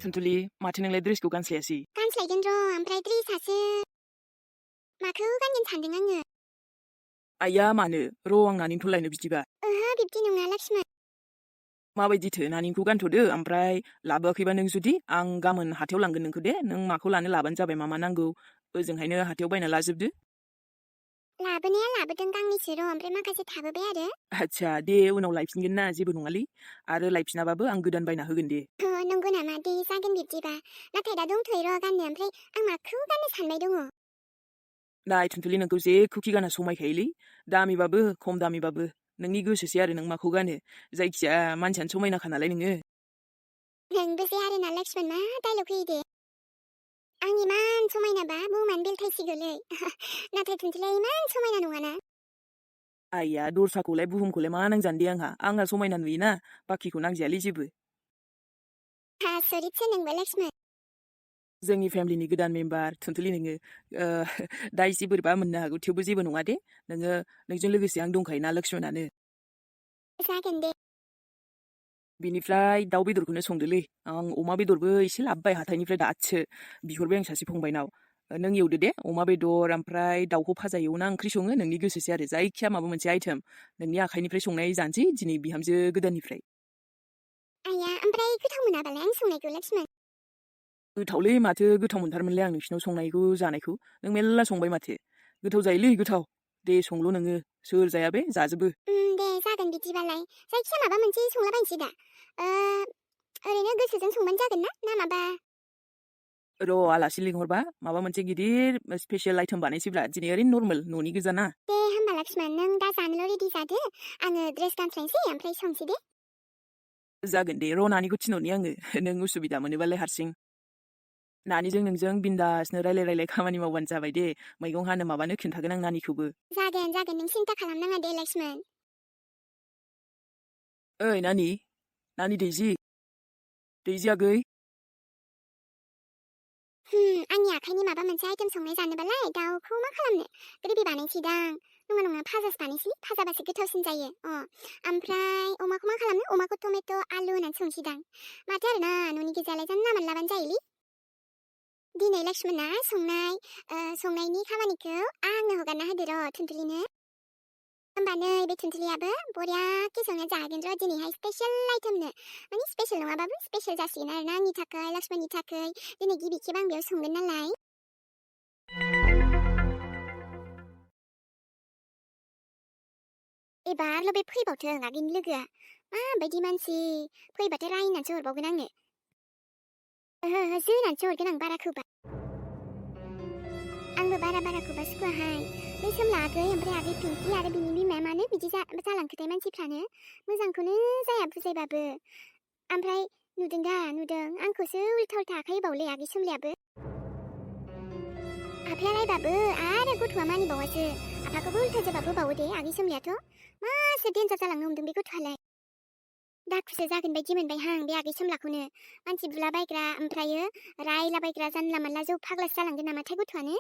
튼툴리 마트 नोंलाय ड्रेसखौ गानस्लायासै? गानस्लायगोन र' ओमफ्राय ड्रेसासो माखौ गानगोन सानदों आङो। आइया मानो र' आं नानिंखौ लायनो बिदिबा। ओहो बिब्दि नङा लक्ष्मण। माबायदिथो नानिंखौ गानथ'दो ओमफ्राय लाबोआखैबा नों जुदि आं गाबोन हाथायाव लांगोन नोंखौ दे नों माखौ लानो लाबानो जाबाय मा मा नांगौ ओजोंहायनो हाथायाव बायना लाजोबदो। लाबोनाया लाबोदों गांनैसो र' ओमफ्राय माखासे थाबोबाय आरो। आच्छा दे उनाव लायफिनगोन ना जेबो नङालै आरो लायफिनाबाबो आं गोदान बायना होगोन दे। नंगौ नामा दे जागोन बिब्दिबा नाथाय दा दंथ'यो र' गाननो ओमफ्राय आं माखौ गाननो सानबाय दङ। नाय 튼툴리 नोंखौ जेखौखि गाना समायखायोलै दामिबाबो खम दामिबाबो नोंनि गोसोसै आरो नों माखौ गानो जायखिजाया मानसियानो समायनाखा नालाय नोङो। नोंबोसै आरोना लक्ष्मण मा डायलग होयो दे। आं इमान समायनाबा बुहुमानो बेलथायसिगौलै नाथाय 튼툴리या इमान समायना नङाना। आइया दस्राखौलाय बुहुमखौलाय मा नांजानो दे आंहा समायना नुयोना बाखिखौ नांजायालै जेबो। आसरितसो नोंबो लक्ष्मण। जोंनि फेमिलिनि गोदान मेम्बार 튼툴리 नोङो दा एसे बोरैबा मोननो हागौ थेवबो जेबो नङा दे नोंजों लोगोसे आं दंखायोना लक्ष्मणानो। जागोन दे। बिनिफ्राय दाउ बेदरखौनो संदोलै आं अमा बेदरबो एसे लाबोबाय हाथाइनिफ्राय दासो बिहरबाय आं सासे फंबायनाव। नों एवदो दे अमा बेदर ओमफ्राय दाउखौ भाजा एवोना ओंख्रि सङो नोंनि गोसोसै आरो जायखिया माबा मोनसे आइटेम नोंनि आखाइनिफ्राय संनाय जानोसै दिनै बिहामजो गोदाननिफ्राय। आइया ओमफ्राय गोथाव मोनाबालाय आं संनायखौ लक्ष्मण? गोथावलै माथो गोथाव मोनथारमोनलै आं नोंसिनाव संनायखौ जानायखौ नों मेल्ला संबाय माथो गोथाव जायोलै गोथाव दे संल' नोङो सोर जाया बे जाजोबो। दे जागोन बिदिबालाय जायखिया माबा मोनसे संलाबायनोसै दा ओरैनो गोसोजों संबानो जागोन ना माबा। र' आलासि लिंहरबा माबा मोनसे गिदिर स्पेशल आइटेम बानायसैब्रा दिनै ओरैनो नर्मेल न'नि गोजाना। दे होमबा लक्ष्मण नों दा जानोल' रेडि जादो आङो ड्रेस गानस्लायनोसै ओमफ्राय संसै दे। जागोन दे र' नानिखौ थिनहरनि आङो नों उसुबिदा मोनोबालाय हारसिं। नानिजों नोंजों बिन्दासनो रायलाय खामानि मावबानो जाबाय दे मैगं हानो माबानो खिन्थागोन आं नानिखौबो। जागोन नों सिन्था खालामनाङा दे लक्ष्मण। ओइ नानि दैजि आगै। आंनि आखाइनि माबा मोनसे आइटेम संनाय जानोबालाय दाउखौ मा खालामनो ग्रेभि बानायसैदां। नङा फाजासो बानायसै फाजाबासो गोथावसिन जायो। ओमफ्राय अमाखौ मा खालामनो अमाखौ टमेट' आलु होनानै संसैदां माथो आरोना न'नि गोजालाय जानला मोनलाबानो जायोलै। दिनै लक्ष्मणा संनायनि खामानिखौ आंनो हगारना होदो र' 튼툴리नो। होमबा नै बे 튼툴리याबो बरियाके संना जागोन र' दिनैहाय स्पेशल आइटेमनो माने स्पेशल नङाबाबो स्पेशल जासिगोन आरोना आंनि थाखाय लक्ष्मणनि थाखाय दिनै गिबि खेब आं बेयाव संगोन नालाय। एबारल' बे फैबावथों आगैनि लोगोआ माबायदि मानसि फैबाथाय रायनानैसो हरबावगोन आंनो। जोनानैसो हरगोन आं बाराखौबा। आंबो बाराखौबा सुखुवाहाय बे सोमला आगै ओमफ्राय आगै पिंकि आरो बिनि बिमाया मानो बिदि जालांखोथाय मानसिफ्रानो मोजांखौनो जाया बुजायबाबो। ओमफ्राय नुदों आंखौसो उल्था आखाइ होबावलै आगै सोमलायाबो। आफाया रायबाबो आरो गथ'आ मानिबावासो आफाखौबो उल्था जबाब होबावो दे आगै सोमलायाथ' मासो देन्जार जालांनो हमदों बे गथ'आलाय। दाखुसो जागोन बायदि मोनबायहां बे आगै सोमलाखौनो मानसि बुलाबायग्रा ओमफ्रायो रायलाबायग्रा जानला मानला जौ फाग्लासो जालांगोन नामाथाय गथ'आनो।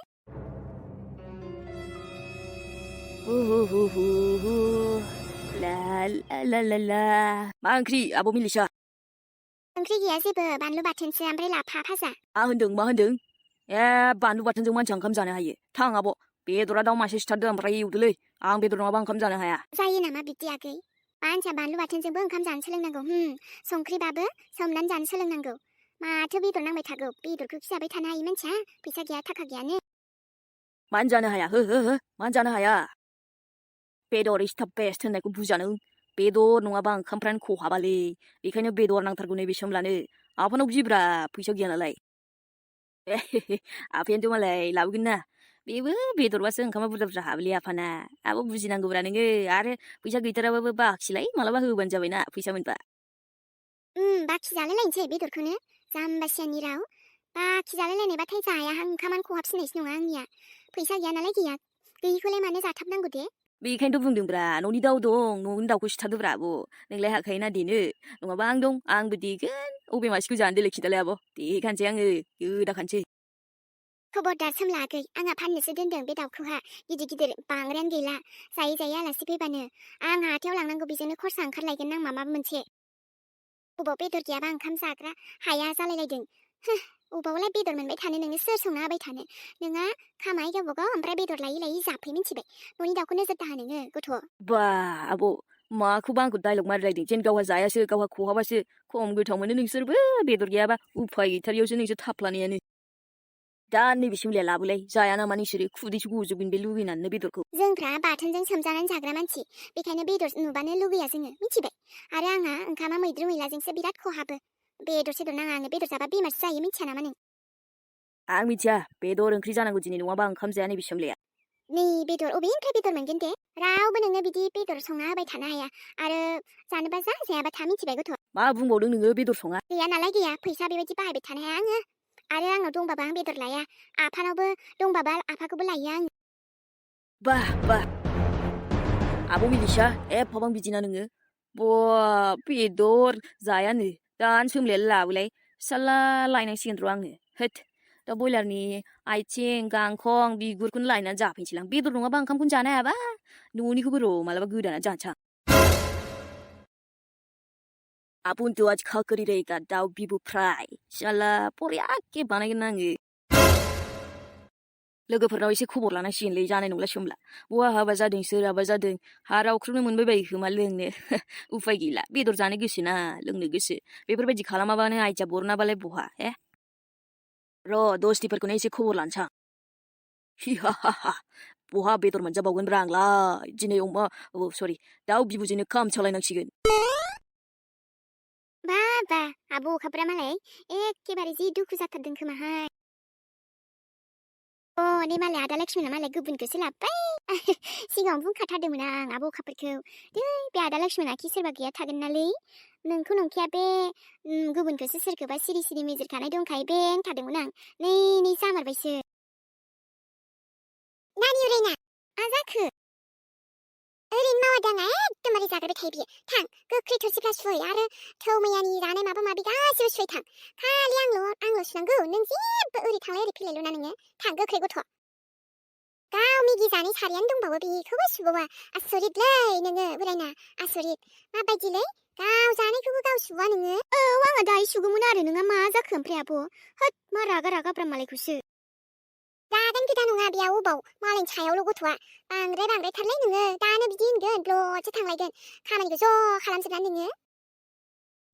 ला मा ओंख्रि आब' मिलिसा? ओंख्रि गैया जेबो बानलु बाथोनसो ओमफ्राय लाफा भाजा। मा होनदों ए बानलु बाथोनजों मानसिया ओंखाम जानो हायो थां आब' बेदरा दाउ मासे सिथारदो ओमफ्राय एवदोलै आं बेदर नङाबा ओंखाम जानो हाया। जायो नामा बिब्दि आगै मानसिया बानलु बाथोनजोंबो ओंखाम जानो सोलोंनांगौ संख्रिबाबो सोमनानै जानो सोलोंनांगौ माथो बेदर नांबाय थागौ बेदरखौ जाबाय थानो हायो मानसिया फैसा गैया थाखा गैयानो। मानो जानो हाया मानो जानो हाया बेदर इस दा बेस्ट होननायखौ बुजियानो बेदर नङाबा ओंखामफ्रानो खहाबालै बेखायनो बेदर नांथारगौ नैबे सोमलानो आफानाव बिब्रा फैसा गैया नालाय। आफायानोथ' मालाय लाबोगोन ना बेबो बेदरबासो ओंखामा बुरजा हाबोलै आफाना आब' बुजिनांगौब्रा नोङो आरो फैसा गैथाराबाबो बाखिलाय मालाबा होबानो जाबायना फैसा मोनबा। बाखि जालाय लायनोसै बेदरखौनो जाम्बासियानि राव बाखि जालाय लायनायबाथाय जायाहां ओंखामानो खहाबसिननायसो नङा आंनिया फैसा गैया नालाय गैया गैयिखौलाय मानो जाथाबनांगौ दे। बेखायनोथ' बुंदोंब्रा न'नि दाउ दं न'नि दाउखौ सिथारदोब्रा आब' नोंलाय हाखायोना देनो नङाबा आं दं आंबो देगोन अबे मासेखौ जानो देलाय खिन्थालाय आब' देखानोसै आङो गोदाखानोसै। खबरदार सोमला आगै आंहा फाननोसो दोनदों बे दाउखौहा गिदिर बांग्रायानो गैला जायै आलासि फैबानो आंहा हाथायाव लांनांगौ बेजोंनो खरसा ओंखारलायगोन आं माबा मोनसे। अबाव बेदर गैयाबा ओंखाम जाग्रा हाया जालायलायदों अबावलाय बेदर मोनबाय थानो नोङो सोर संना होबाय थानो नोंहा खामाय गावबागाव ओमफ्राय बेदर लायै लायै जाफै मिथिबाय न'नि दाउखौ नोजोर दाहा नोङो गथ' बा आब' माखौबा आंखौ डाइलग मारिलायदों जेन गावहा जायासो गावहा खहाबासो खम गोथाव मोनो नोंसोरबो बेदर गैयाबा उफाय गैथारियावसो नोंसोर थाफ्लानायानो दा नैबे सिमलाया लाबोलाय जाया नामा नोंसोरो खुदैसो गजोबगोन बे लुगैनानैनो बेदरखौ जोंफ्रा बाथोनजों सोमजानानै जाग्रा मानसि बेखायनो बेदर नुबानो लुगैया जोङो मिथिबाय आरो आंहा ओंखामा मैद्रु मैलाजोंसो बिराद खहाबो बेदर सेदर नाङा आंनो बेदर जाबा बेमारसो जायो मिथिया नामा नों आं मिथिया बेदर ओंख्रि जानांगौ दिनै नङाबा ओंखाम जाया नैबे सिमलाया नै बेदर अबेनिफ्राय बेदर मोनगोन दे रावबो नोंनो बिदि बेदर संना होबाय थानो हाया आरो जानोबा जा जायाबा था मिथिबाय गथ' मा बुंबावदों नोङो बेदर सङा गैया नालाय गैया फैसा बेबायदि बाहायबाय थानो हाया आङो आरो आंनाव दंबाबो आं बेदर लाया आफानावबो दंबाबा आफाखौबो लायो आङो बा आब' मिलिसा एफाबां बिदिना नोङो बा बेदर जायानो दानो सोमलायालाय लाबोलाय साला लायनांसिगोन र' आङो होद दा बयलारनि आथिं गांखं बिगुरखौनो लायनानै जाफैनोसैलां बेदर नङाबा ओंखामखौनो जानो हायाबा न'निखौबो र' मालाबा गोदाना जानोसां आबुन तो आज खा करी रहेगा दाउ बिबु फ्राय साला बरियाके बानायगोन आङो लोगोफोरनाव एसे खबर लानांसिगोनलै जानाय नंला सोमला बहा हाबा जादों सोर हाबा जादों हा रावख्रुबनो मोनबाय बायो खोमा लोंनो उफाय गैला बेदर जानो गोसो ना लोंनो गोसो बेफोरबायदि खालामाबानो आइथिया बरनाबालाय बहा र' दस्तिफोरखौनो एसे खबर लानसां हिहाहाहा बहा बेदर मोनजाबावगोनब्रा आंलाय दिनै अमा सरि दाउ बिबुजोंनो खाम सालायनांसिगोन बा आब' अखाफ्रा मालाय एखेबारे जि दुखु जाथारदों खोमाहाय नै मालाय आदा लक्ष्मणआ मालाय गुबुनखौसो लाबोबाय सिगाङाव बुंखाथारदोंमोन आं आब' अखाफोरखौ दै बे आदा लक्ष्मणआ खि सोरबा गैया थागोन नालै नोंखौ नंखाया बे गुबुनखौसो सोरखौबा सिरि सिरि मेजेरखानाय दंखायो बे होनखादोंमोन आं नै जामारबायसो नानि उरायना मा जाखो ओरैनो मावा दाङा एकदमबारे जाग्राबाय थायो बियो थां गोख्रै थोरसिफ्रा सुहै आरो थौ मैयानि जानाय माबा माबि गासिबो सुहै थां खालि आंल' सुनांगौ नों जेबो ओरै थांलाय ओरै फैलायल' ना नोङो थां गोख्रै गथ' गाव मेगि जानाय सारियानो दंबावो बेखौबो सुबावा आसरितलै नोङो बोरायना आसरित माबायदिलै गाव जानायखौबो गाव सुवा नोङो आङो दायो सुगौमोन आरो नोंहा मा जाखो ओमफ्राय आब' होद मा रागा मालायखौसो जागोन खोथा नङा बेयाव अबाव मालायनि सायावल' गथ'आ बांद्रायथारलै नोङो दानो बिदि होनगोन ब्लदसो थांलायगोन खामानिखौ ज' खालामजोबनानै नोङो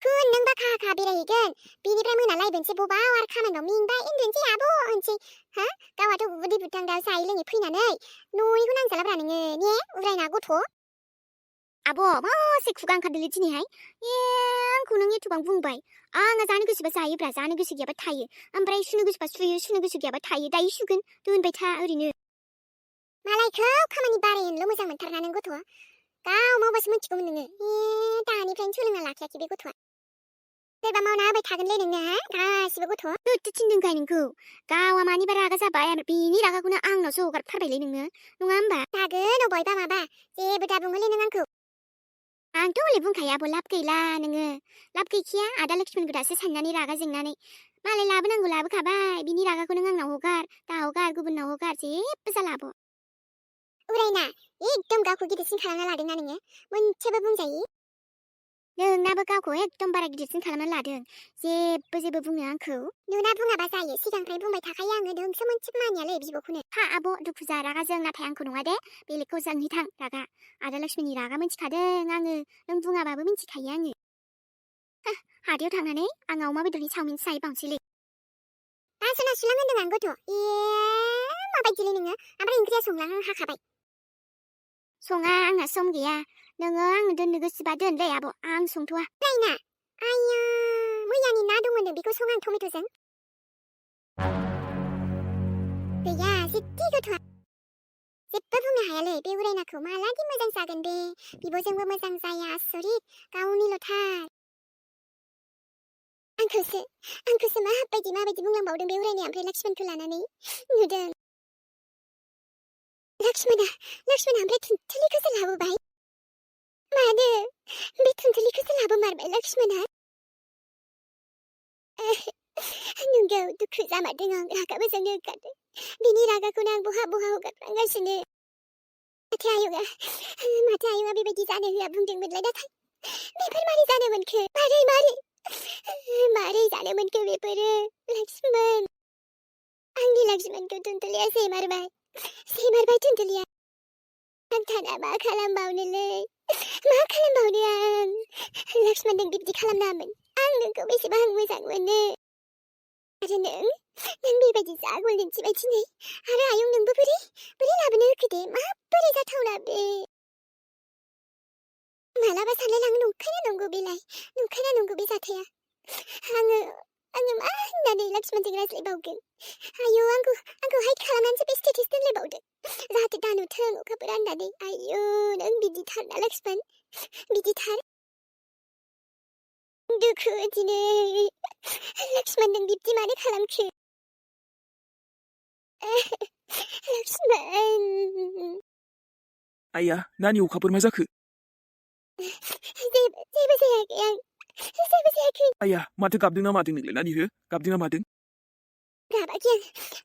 खुन नों बाखा बेरायहैगोन बिनिफ्राय मोनालायबोनसै बबाव आरो खामानियाव मेंबाय उन्दुनोसै आब' होनसै हा गावहाथ' उदै बुथांदा जायै लोङै फैनानै न'निखौ नांजालाब्रा नोङो ने उरायना गथ' आब' मासे खुगा ओंखारदोंलै दिनैहाय आंखौ नों एथ'बां बुंबाय आङो जानो गोसोबा जायोब्रा जानो गोसो गैयाबा थायो ओमफ्राय सुनो गोसोबा सुयो सुनो गोसो गैयाबा थायो दायो सुगोन दोनबाय था ओरैनो मालायखौ खामानि बारायनोल' मोजां मोनथारना नों गथ'आ गाव मावबासो मिथिगौमोन नोङो दानिफ्रायनो सोलोंना लाखायाखै बे गथ'आ सोरबा मावना होबाय थागोनलै नोंनो हा गासिबो गथ' दोथो थिनदोंखाय नोंखौ गावा मानिबा रागा जाबाय आरो बेनि रागाखौनो आंनावसो हगारथारबायलै नोङो नङा होमबा जागोन अबहायबा माबा जेबो दाबुङोलै नों आंखौ आंथ' हले बुंखायो आब' लाब गैला नोङो लाब गैखाया आदा लक्ष्मणखौ दासो साननानै रागा जोंनानै मालाय लाबोनांगौ लाबोखाबाय बिनि रागाखौ नों आंनाव हगार दा हगार गुबुननाव हगार जेबो जाला आब' उरायना एकदम गावखौ गिदिरसिन खालामना लादोंना नोङो मोनसेबो बुंजायि नोंनाबो गावखौ एकदम बारा गिदिरसिन खालामना लादों जेबो बुङो आंखौ नुना बुङाबा जायो सिगांनिफ्राय बुंबाय थाखायो आङो नोंसो मोनसेबो मानियालै बिब'खौनो हा आब' दुखु जा रागा जों नाथाय आंखौ नङा दे बेलेगखौ जोंहैथां रागा आदा लक्ष्मणनि रागा मिन्थिखादों आङो नों बुङाबाबो मिन्थिखायो आङो हाथायाव थांनानै आं अमा बेदरनि चावमिन जाहैबावनोसैलै बासना सुलां होनदों आं गथ' माबायदिलै नोङो ओमफ्राय ओंख्रिया संलां हाखाबाय सङा आंहा सम गैया नोङो आंनो दोननो गोसोबा दोनलै आब' आं संथ'वा रायना आया मैयानि ना दंमोन बेखौ सं आं टमेट'जों गैया जिद्दि गथ'आ जेबो बुंनो हायालै बे उरायनाखौ मालादि मोजां जागोन बे बिब'जोंबो मोजां जाया आसरित गावनिल'थार आंखौसो माबायदि बुंलांबावदों बे उरायनाया ओमफ्राय लक्ष्मणखौ लानानै नुदों लक्ष्मणा ओमफ्राय थुनथुलिखौसो लाबोबाय मानो बे थुनथुलिखौसो लाबोमारबाय लक्ष्मणा नोंगौ दुखु जामारदों आं रागाबो जोंनो ओंखारदों बिनि रागाखौनो आं बहा हगारफ्लांगासिनो माथो आयंआ बेबायदि जानो होआ बुंदोंमोनलाय नाथाय बेफोर मारै जानो मोनखो मारै मोनखो बेफोरो लक्ष्मण आंनि लक्ष्मणखौ धुनथुलिया सैमारबाय धुनथुलिया आं थाना मा खालामबावनोलै मा खालामबावनो आं लक्ष्मण नों बिब्दि खालामनाङामोन आं नोंखौ बेसेबां मोजां मोनो आरो नों बेबायदि जा गल दिन्थिबाय दिनै आरो आयं नोंबो बोरै लाबोनो होखो दे माबोरै जाथावना बे मालाबा सानलायलाङो नंखायना नंगौ बे जाथाया आङो मा होननानै लक्ष्मणजों रायज्लायबावगोन आयौ आंखौ हाइड खालामनानैसो बे स्टेटास दोनलायबावदों जाहाथे दा नुथों अखाफोरा होननानै आयौ नों बिदिथार ना लक्ष्मण बिदिथार दुखु दिनै लक्ष्मण नों बिब्दि मानो खालामखो लक्ष्मण आइया नानि अखाफोर मा जाखो जेबो जायाखै आं जेबो जायाखै आइया माथो गाबदों ना मादों नोंलाय नानि हो गाबदों ना मादों गाबाखै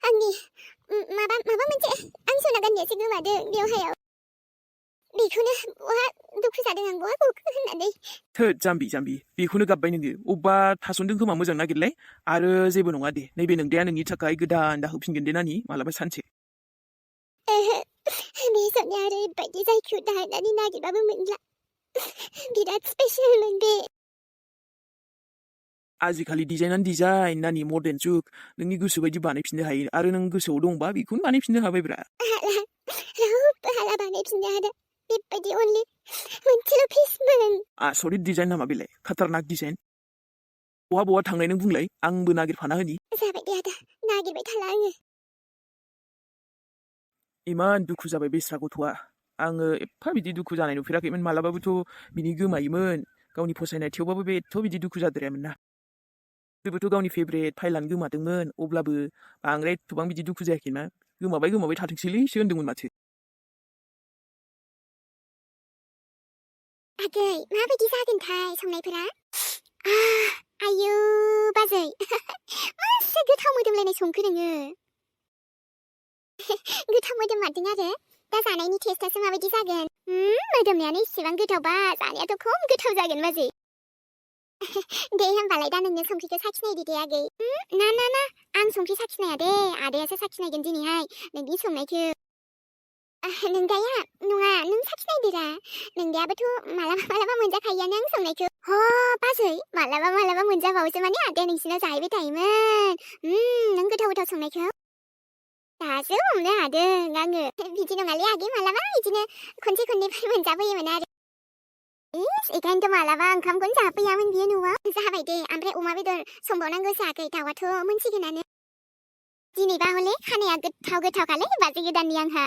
आंनि माबा मोनसे आं सना गाननायासो गोमादों बेवहायाव बेखौनो बहा दुखु जादों आं बहा गखो होननानै थोद जाम्बि बेखौनो गाबबाय नोङो अब्बा थासनदों खोमा मोजां नागिरलाय आरो जेबो नङा दे नैबे नोंदाया नोंनि थाखाय गोदान दाहोफिनगोन दे नानि मालाबा सानसे बे सनाया ओरैबायदि जायखौ दाहायनानै नागिरबाबो मोनला बिराद स्पेशलमोन बे आजिखालि डिजाइनानो डिजाइन नानि मर्दान जुग नोंनि गोसो बायदि बानायफिननो हायो आरो नों गोसोआव दंबा बेखौनो बानायफिननो हाबायब्रा रावबो हाला बानायफिननो हादों बेबायदि अनलि मोनसेल' पिसमोन आसरित डिजाइन नामा बेलाय खाटारनाक डिजाइन बहा थांनाय नों बुंलाय आंबो नागिरफाना होनि जाबाय दे आदा नागिरबाय थाला आङो इमान दुखु जाबाय बेस्रा गथ'आ आङो एफा बिदि दुखु जानाय नुफेराखैमोन मालाबाबोथ' बिनि गोमायोमोन गावनि फसायनाय थेवबाबो बे एथ' बिदि दुखु जाद्रायामोन ना बेबोथ' गावनि फेभरेट फाइलानो गोमादोंमोन अब्लाबो बांद्राय एथबां बिदि दुखु जायाखैना गोमाबाय थाथोंसैलैसो होन्दोंमोन माथो आगै माबायदि जागोनथाय संनायफोरा आयौ बाजै मासे गोथाव मोदोमलायनाय संखो नोङो गोथाव मोदोम मारदों आरो दा जानायनि टेस्टासो माबायदि जागोन मोदोमनायानो इसेबां गोथावबा जानायाथ' खम गोथाव जागोन बाजै दे होमबालाय दा नोंनो संख्रिखौ साखिनायदो दे आगै ना आं संख्रि साखिनाया दे आदायासो साखिनायगोन दिनैहाय नोंनि संनायखौ नोंदाया नङा नों साखिनायदोरा नोंदायाबोथ' मालाबा मोनजाखायोआनो आं संनायखौ बाजै मालाबा मोनजाबावोसो माने आदाया नोंसिनाव जाहैबाय थायोमोन नों गोथाव संनायखौ दासो हमनो हादों आङो बिदि नङालै आगै मालाबा बिदिनो खनसे खननैफोर मोनजाबोयोमोन आरो एखायनोथ' मालाबा ओंखामखौनो जाफैयामोन बियो न'आव जाबाय दे ओमफ्राय अमा बेदर संबावनांगौ जायाखै दाउआथ' मोनसिगोनानो दिनैबा हले खानाया गोथावखालै बाजै गोदाननि आंहा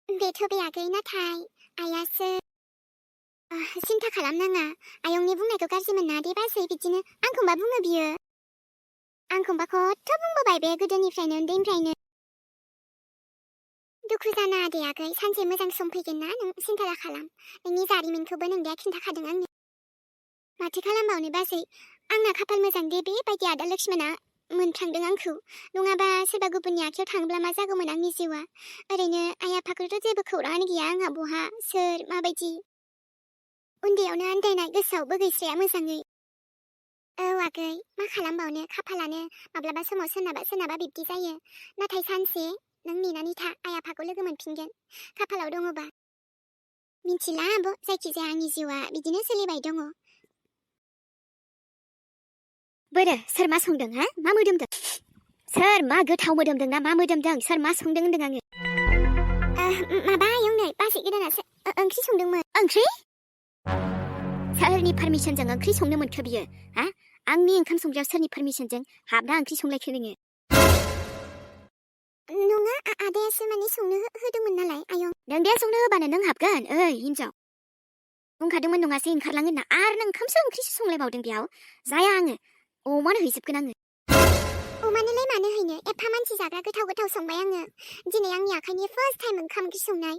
बेथ' बे आगै नाथाय आइयासो सिन्था खालामनाङा आयंनि बुंनायखौ गाज्रि मोनना दे बाजै बिदिनो आंखौबा बुङो बियो आंखौबा खथ' बुंबोबाय बे गोदोनिफ्रायनो उन्दैनिफ्रायनो दुखु जानाङा दे आगै सानसे मोजां सम फैगोन ना नों सिन्था दाखालाम नोंनि जारिमिनखौबो नोंदाया खिन्थाखादों आंनो माथो खालामबावनो बाजै आंना खाफाल मोजां दे बेबायदि आदा लक्ष्मणा मोनफ्लांदों आंखौ नङाबा सोरबा गुबुननि आखायाव थांब्ला मा जागौमोन आंनि जिउआ ओरैनो आइ आफाखौथ' जेबो खौराङानो गैया आंहा बहा सोर माबायदि उन्दैयावनो आन्दायनाय गोसोआवबो गैस्राया मोजाङै औ आगै मा खालामबावनो खाफालानो माब्लाबा समाव सोरनाबा बिब्दि जायो नाथाय सानसे नों नेनानै था आइ आफाखौ लोगो मोनफिनगोन खाफालाव दङबा मिथिला आब' जायखिजाया आंनि जिउआ बिदिनो सोलिबाय दङ बोरो सोर मा संदों हा मा मोदोमदों सोर मा गोथाव मोदोमदों ना मा मोदोमदों सोर मा संदों होनदों आङो माबा आयं नै बाजै गोदानासो ओंख्रि संदोंमोन ओंख्रि सोरनि पारमिसनजों ओंख्रि संनो मोनखो बियो हा आंनि ओंखाम संग्रायाव सोरनि पारमिसनजों हाबना ओंख्रि संलायखो नोङो नङा आदायासो माने संनो होदोंमोन नालाय आयं नोंदाया संनो होबानो नों हाबगोन ओइ हिनजाव बुंखादोंमोन नङासै ओंखारलाङो होनना आरो नों ओंख्रिसो संलायबावदों बेयाव जाया आङो अमानो हैजोबगोन आङो अमानोलाय मानो हैनो एफा मानसि जाग्रा गोथाव संबाय आङो दिनै आंनि आखाइनि फार्स्ट टाइम ओंखाम ओंख्रि संनाय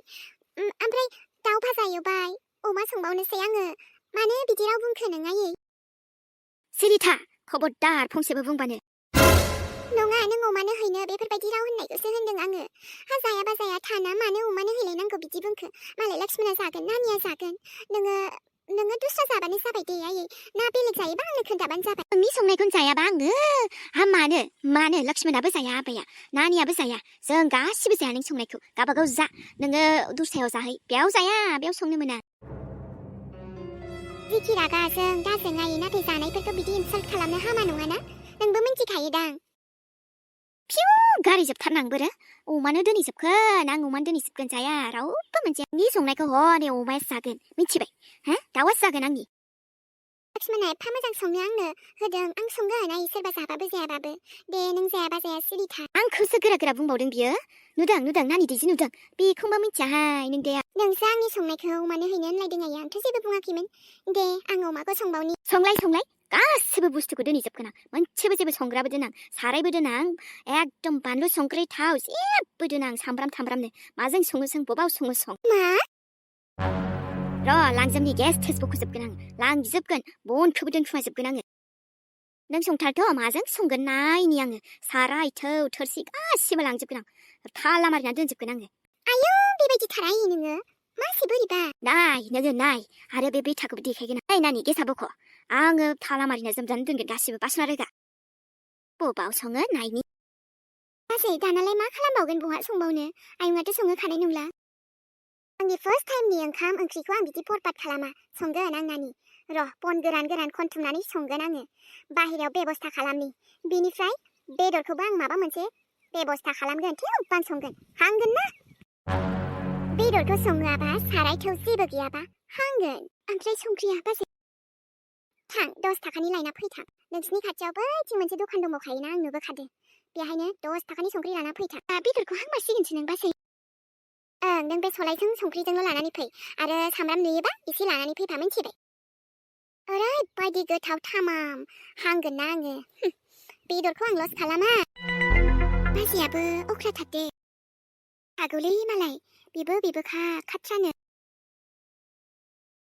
ओमफ्राय दाउ भाजा एवबाय अमा संबावनोसै आङो मानो बिदि राव बुंखो नों आयै सिरिथा खबरदार फंसेबो बुंबानो नङा नों अमानो हैनो बेफोरबायदि राव होननायखौसो होनदों आङो जाया थाना मानो अमानो हैलायनांगौ बिदि बुंखो मालाय लक्ष्मणा जागोन नानिया जागोन नोङो नोङो दस्रा जाबानो जाबाय दे आयै ना बेलेग जायोबा आंनो खोन्थाबानो जाबाय नोंनि संनायखौनो जायाबा आङो मानो लक्ष्मणाबो जाया आबाया नानियाबो जाया जों गासिबो जाया नों संनायखौ गाबागाव जा नोङो दस्रायाव जाहै बेयाव जाया बेयाव संनो मोना जिखि रागा जों दाजों आयै नाथाय जानायफोरखौ बिदि इनसाल्ट खालामनो हामा नङाना नोंबो मिन्थिखायोदां फिउ गारिजोबथारनांबोरो अमानो दोनहैजोबगोन आं अमानो दोनहैजोबगोन जाया रावबो मोनजाया नोंनि संनायखौ हनै अमायासो जागोन मिथिबाय हो दाउआसो जागोन आंनि लक्ष्मणा एफा मोजां संनो आंनो होदों आं संगोन आयै सोरबा जाबाबो जायाबाबो दे नों जायाबा जाया सिरि था आंखौसो गोरा गोरा बुंबावदों बियो नुदों नानि दैजि नुदों बेखौबा मिथियाहाय नों दे नोंसो आंनि संनायखौ अमानो हैनो होनलायदों आयै आंथ' जेबो बुङाखैमोन दे आं अमाखौ संबावनि संलाय गासिबो बुस्थुखौ दोनहैजोबगोन आं मोनसेबो जेबो संग्राबो दोनां सारायबो दोनां एकदम बानलु संख्रि थाव जेबो दोनां सामब्राम थामब्रामनो माजों सङो सों बबाव सङो सं मा र' लांजोबनि गेस थेस बख'जोबगोन आं लांजोबगोन बनखौबो दोनखुमाजोबगोन आङो नों संथारथ' माजों संगोन नायनि आङो साराय थौ थोरसि गासिबो लांजोबगोन आं थाला मारिनानै दोनजोबगोन आङो आयौ बेबायदि थाराय नोङो मासे बोरैबा नाय आरो बे बेथाखौबो देखायगोन आं नानि गेसा बख' आङो थाला मारिना जोमजानो दोनगोन गासिबो बासना रोगा बबाव सङो नायनि गासै दानालाय मा खालामबावगोन बहा संबावनो आयंआथ' संनो खानाय नंला आंनि फार्स्ट टाइमनि ओंखाम ओंख्रिखौ आं बिदि बरबाद खालामा संगोन आं नानि र' बन गोरान खनथुमनानै संगोन आङो बाहेरायाव बेबस्था खालामनि बेनिफ्राय बेदरखौबो आं माबा मोनसे बेबस्था खालामगोन थेवबो संगोन हांगोन ना बेदरखौ सङाबा साराय थौ जेबो गैयाबा हांगोन ओमफ्राय संख्रिया बाजै थां 10 थाखानि लायना फैथां नोंसिनि खाथियाव बैथिं मोनसे दखान दंबावखायोना आं नुबोखादों बेहायनो 10 थाखानि संख्रि लाना फैथां बेदरखौ हांबासिगोनसो नों बाजै ओं नों बे सलायजों संख्रिजोंल' लानानै फै आरो सामब्राम नुयोबा एसे लानानै फैफा मिन्थिबाय ओरैबायदि गोथाव थामाम हांगोन ना आङो बेदरखौ आं लस खालामा बाजैयाबो अख्रा थारदे हागौलै मालाय बेबोखा खाथ्रानो